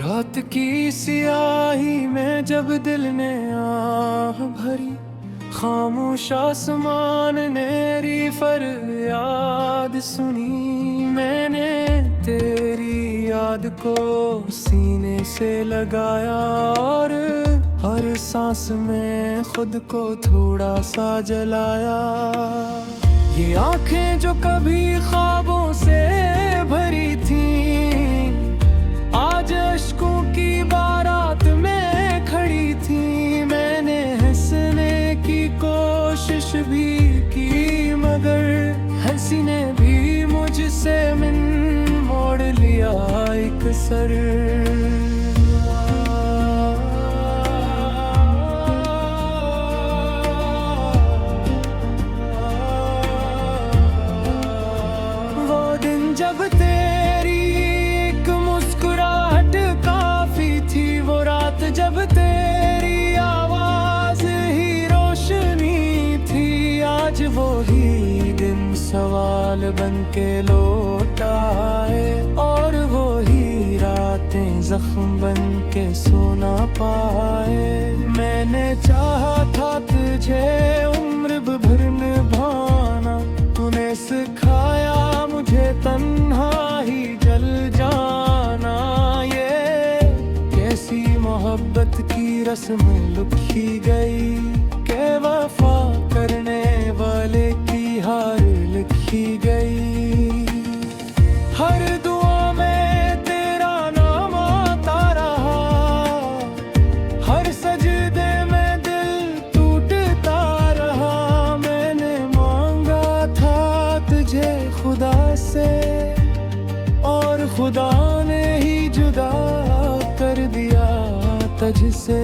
रात की सियाही में जब दिल ने आह भरी, खामोश आसमान ने फरियाद सुनी। मैंने तेरी याद को सीने से लगाया और हर सांस में खुद को थोड़ा सा जलाया। ये आंखें जो कभी ख्वाबों से भरी थीं, आज अश्कों की बारात में खड़ी थी। मैंने हंसने की कोशिश भी की, मगर हंसी ने भी मुझसे मन मोड़ लिया एक सर। वो दिन जब तेरी एक मुस्कुराहट काफी थी, वो रात जब तेरी आवाज ही रोशनी थी। आज वो ही दिन सवाल बन के लौट आए, और वो ही रातें जख्म बन के सो ना पाए। मैंने चाहा था तुझे उम्र भर निभाना, तूने सिखाया मुझे तन्हा ही जल जाना। ये कैसी मोहब्बत की रस्म लिखी गई, के वफा करने वाले की हार लिखी गई। हर दुआ में तेरा नाम आता रहा, हर सजदे में दिल टूटता रहा। मैंने मांगा था तुझे खुदा से, और खुदा ने ही जुदा कर दिया तुझसे।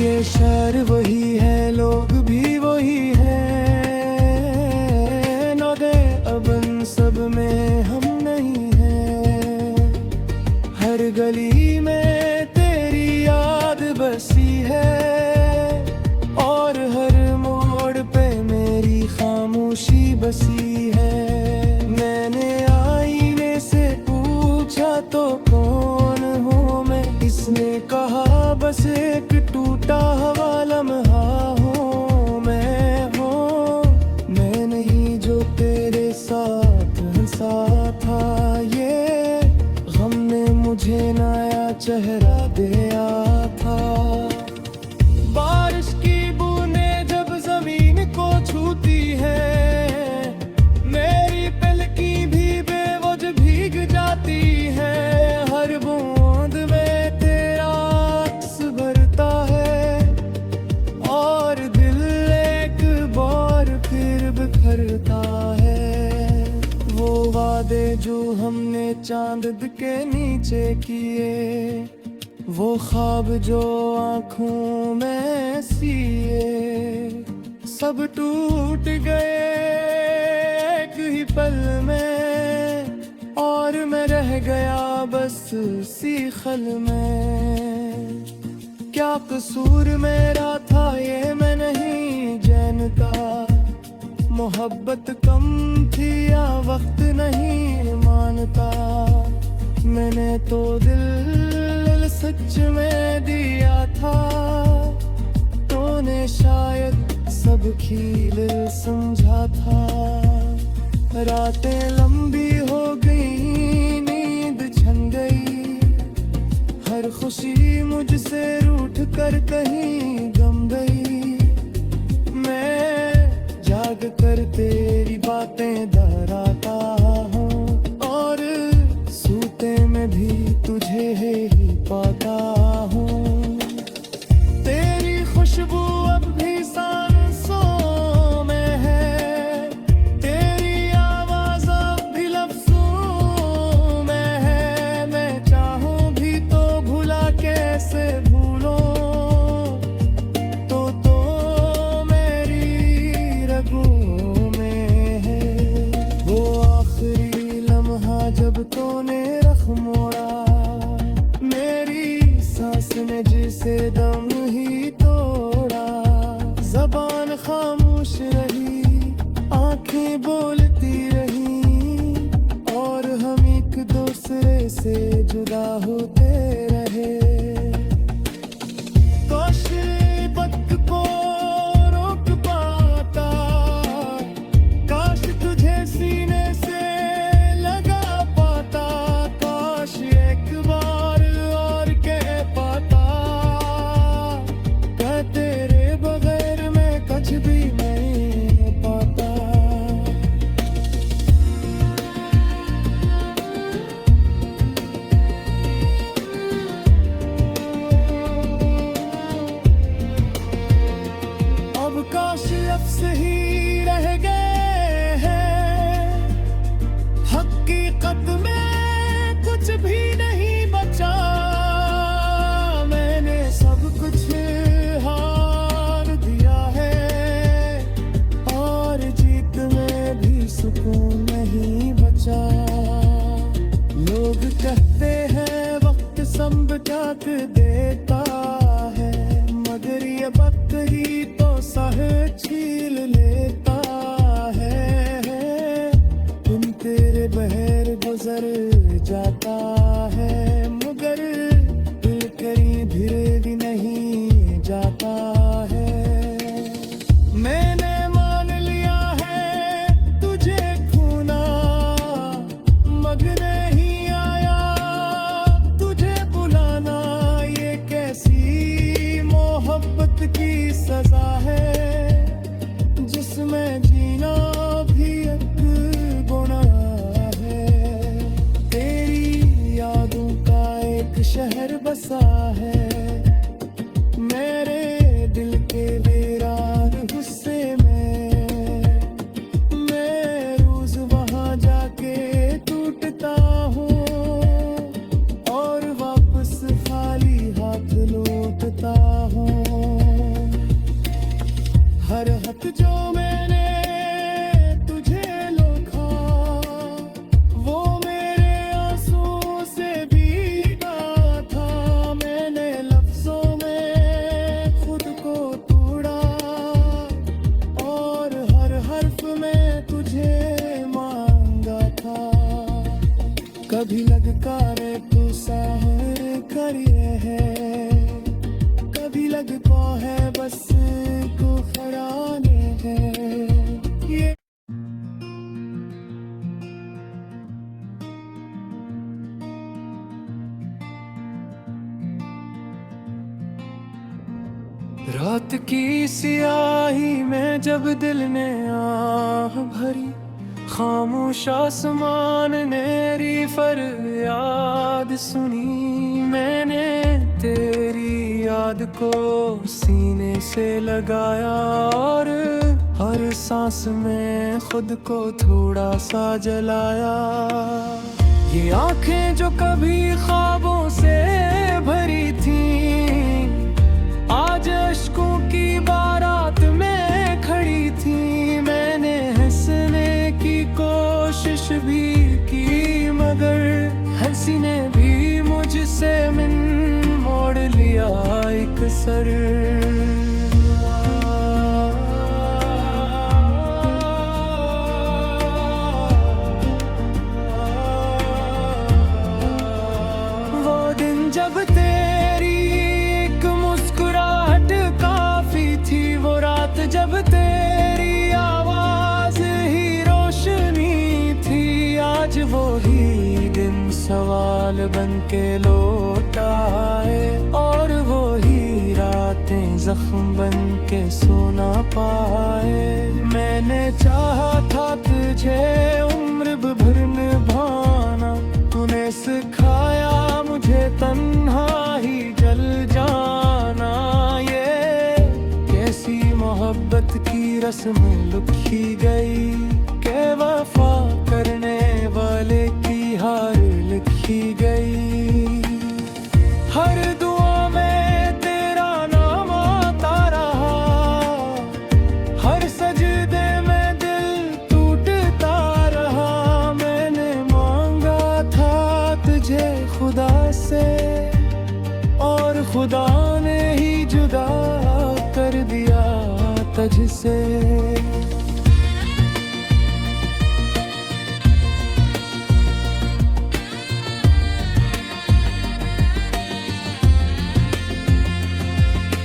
ये शहर वही है, लोग भी वही हैं, नौदे अबन सब में हम नहीं हैं। हर गली में तेरी याद बसी है, और हर मोड़ पे मेरी खामोशी बसी है। मैंने आईने से पूछा तो कौन हूँ मैं, इसने कहा बस एक टूटा हुआ लम्हा हूँ मैं। हूँ मैं नहीं जो तेरे साथ हंसा था, ये गम ने मुझे नया चेहरा दिया था। बारिश की बूंदें जब जमीन को छूती है, मेरी पलकी भी बेवजह भीग जाती है। हर बूंद में तेरा अक्स भरता है, और दिल एक बार फिर बिखरता है। वो वादे जो हमने चांद के नीचे किए, वो ख्वाब जो आँखों में सिए, सब टूट गए एक ही पल में, और मैं रह गया बस उसी खल में। क्या कसूर मेरा था ये मैं नहीं जानता, मोहब्बत कम थी या वक्त नहीं मानता। मैंने तो दिल सच में दिया था, तूने शायद सब खील समझा था। रातें लंबी हो गई, नींद छन गई, हर खुशी मुझसे रूठ कर कहीं गम गई। मैं जाग कर तेरी बातें दोहराता हूँ, और सूते में भी तुझे ही पाता हूँ। तेरी खुशबू अब भी सांसों में है, तेरी आवाज अब भी लफ्जों में है। मैं चाहूँ भी तो भुला कैसे भूलो, तो मेरी रगों में है। वो आखिरी लम्हा जब तूने रख मोड़ा, मेरी सांस ने जिसे दम ही तोड़ा। तुझे मांगा था। कभी ललकारे तू सहर करिए है, कभी लगता है बस को खड़ाने है। ये रात की सियाही में जब दिल ने आह भरी, खामोश आसमान ने री फरियाद सुनी। मैंने तेरी याद को सीने से लगाया और हर सांस में खुद को थोड़ा सा जलाया। ये आंखें जो कभी ख्वाबों से भरी थीं, आज अश्कों की बारात में खड़ी थी। मैंने हंसने की कोशिश भी की, मगर हंसी ने भी मुझसे मन मोड़ लिया एक सर। वो दिन जब तेरी एक मुस्कुराहट काफी थी, वो रात जब तेरी आवाज ही रोशनी थी। आज वो ही दिन सवाल बन के लौट आए, और वो ही रातें जख्म बन के सो ना पाए। मैंने चाहा था तुझे उम्र भर निभाना, तूने सिखाया मुझे तन्हा ही जल जाना। ये कैसी मोहब्बत की रस्म लिखी गई, के वफा करने वाले की हार लिखी गई। हर दुआ में तेरा नाम आता रहा, हर सजदे में दिल टूटता रहा। मैंने मांगा था तुझे खुदा से, और खुदा ने ही जुदा कर दिया तुझसे।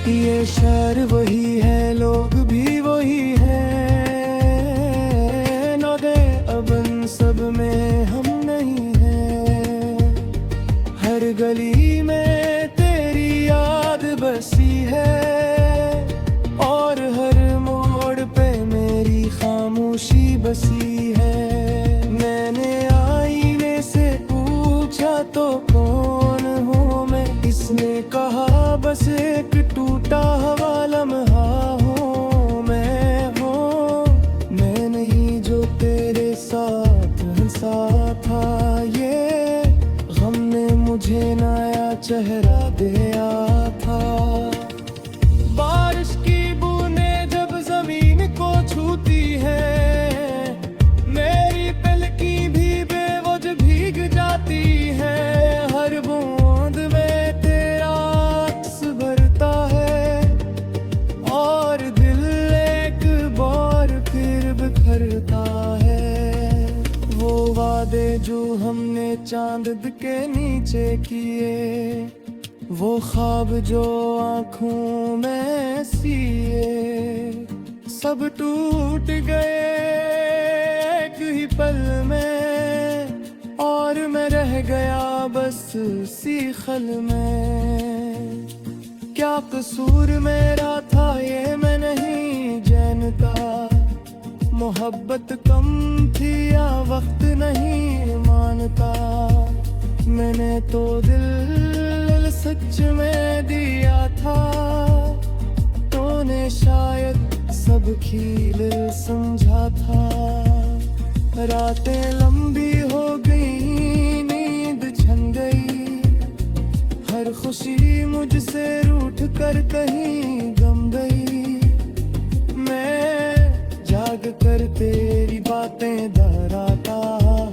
ये शहर वही है, लोग भी वही हैं, नौदे अबन सब में हम नहीं हैं। हर गली में तेरी याद बसी है, और हर मोड़ पे मेरी खामोशी बसी है। मैंने आईने से पूछा तो कौन हूँ मैं, इसने कहा बस एक टूटा हुआ लम्हा हूँ मैं। मैं नहीं जो तेरे साथ हंसा था, ये गम ने मुझे नया चेहरा दिया था। बारिश की बूंदें जब जमीन को छूती है, मेरी पलकी भी बेवजह भीग जाती है। हर बूंद में तेरा अक्स भरता है, और दिल एक बार फिर बिखरता है। वो वादे जो हमने चांद के नीचे किए, वो ख्वाब जो आँखों में सिए, सब टूट गए एक ही पल में, और मैं रह गया बस सीखल में। क्या कसूर मेरा था ये मैं नहीं जानता, मोहब्बत कम थी या वक्त नहीं मानता। मैंने तो दिल सच में दिया था, तूने शायद सब खील समझा था। रातें लंबी हो गई, नींद छन गई, हर खुशी मुझसे रूठ कर कहीं गम गई। मैं जाग कर तेरी बातें दोहराता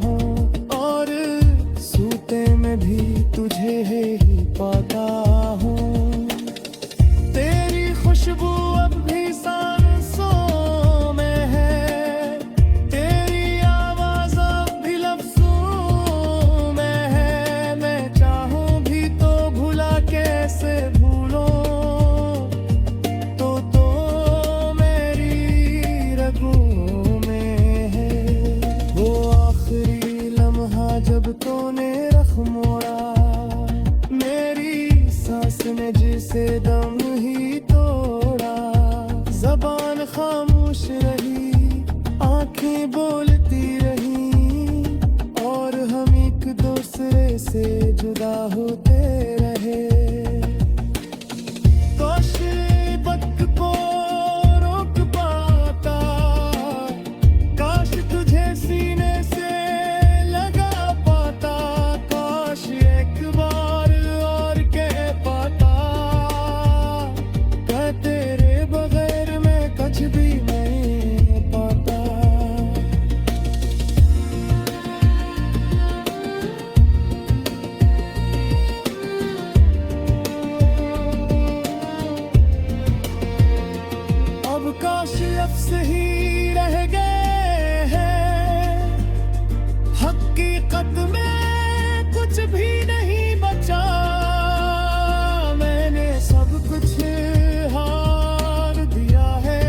हूँ, और सूते में भी तुझे ही पाता हूँ। तेरी खुशबू अब भी सांसों में है, तेरी आंखें बोलती रही और हम एक दूसरे से जुदा होते रहे। काश वक्त को रोक पाता, काश तुझे सीने से लगा पाता, काश एक बार और कह पाता, कह तेरे बगैर मैं कुछ भी नहीं पाता। अब काश लफ्ज़ ही रह गए हैं, हकीकत में कुछ भी नहीं बचा। मैंने सब कुछ हार दिया है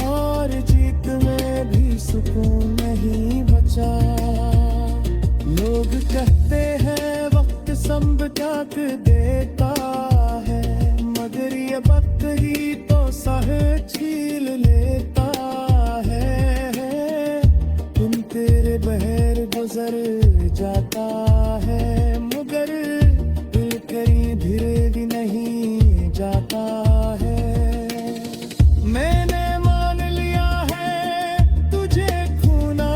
और जीत में भी सुकून नहीं बचा। लोग कहते हैं वक्त संभटाक देता है, मगर ये वक्त ही तो सह छील लेता है। दिन तेरे बहर गुजर जाता है, मगर दिल कहीं धीरे भी नहीं जाता है। मैंने मान लिया है तुझे खोना,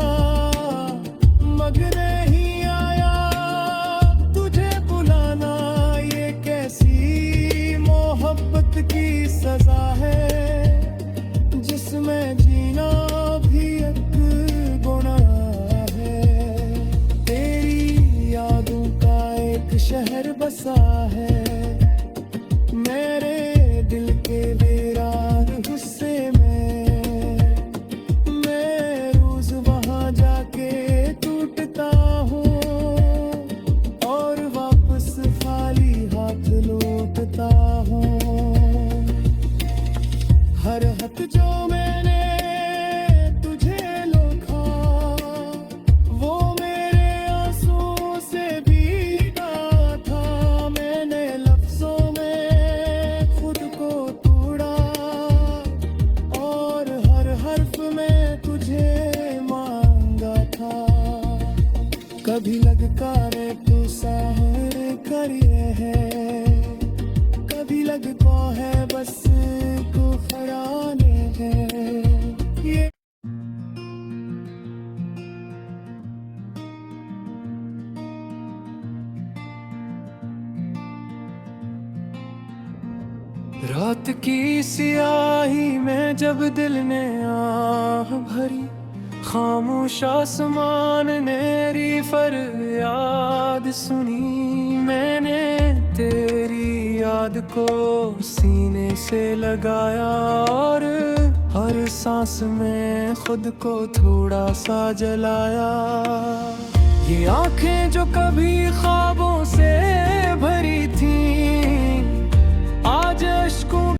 मगर नहीं आया तुझे बुलाना। ये कैसी मोहब्बत की सजा है, जिसमें जीना भी एक गुनाह है। तेरी यादों का एक शहर बसा है, मेरे दिल के वीरान हिस्से में। मैं रोज वहां जाके टूटता हूँ और वापस खाली हाथ लौटता हूँ। हर हक जो मैंने तुझे लोखा, वो मेरे आंसुओं से भीगा था। मैंने लफ्जों में खुद को तोड़ा और हर हर्फ में तुझे मांगा था। कभी लगकारे तू सहर करिए है, कभी लगता है बस को फराने हैं। ये रात की सियाही में जब दिल ने आह भरी, खामोश आसमान ने री फरियाद सुनी। मैंने तेरी याद को सीने से लगाया और हर सांस में खुद को थोड़ा सा जलाया। ये आंखें जो कभी ख्वाबों से